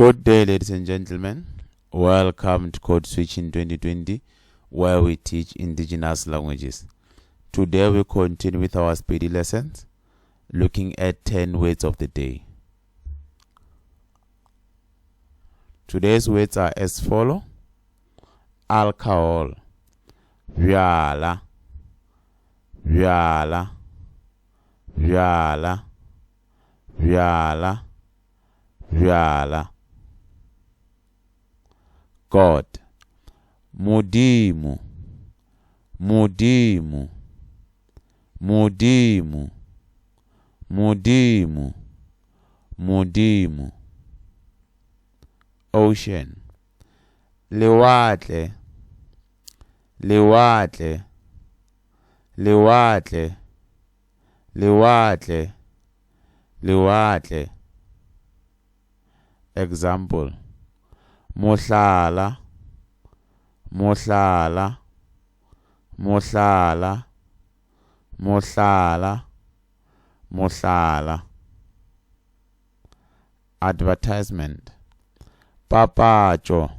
Good day, ladies and gentlemen. Welcome to Code Switching 2020, where we teach indigenous languages. Today we continue with our speedy lessons, looking at 10 words of the day. Today's words are as follow: alcohol, vyala, vyala, vyala, vyala, vyala. God, Modimo, Modimo, Modimo, Modimo, Modimo. Ocean, lewatle, lewatle, lewatle, lewatle, lewatle. Example: mohlala, mohlala, mohlala, mohlala, mohlala. Advertisement: papacho,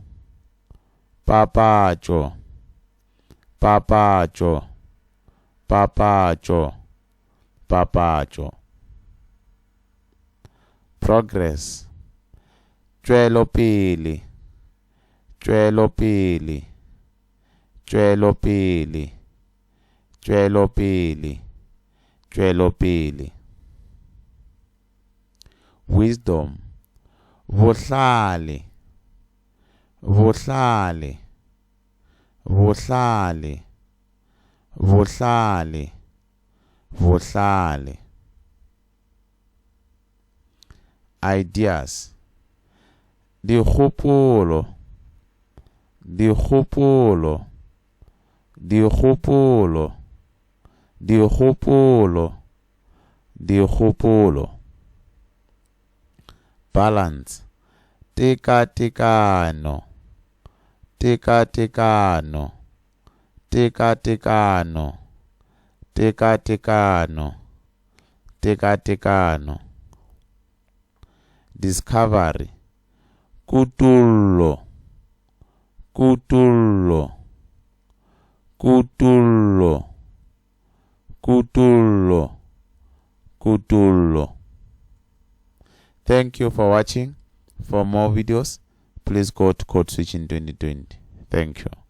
papacho, papacho, papacho, papacho. Progress: tswelo pele, tswelo pele, tswelo pele, tswelo pele, tswelo pele. Wisdom: vuhlale, vuhlale, vuhlale, vuhlale, vuhlale. Ideas: dikgopolo, dikgopolo, dikgopolo, dikgopolo, dikgopolo. Balance: tekatekano, tekatekano, tekatekano, tekatekano, tekatekano. Discovery: kutullo, kutullo, kutullo, kutullo, kutullo. Thank you for watching. For more videos, please go to Code Switching 2020. Thank you.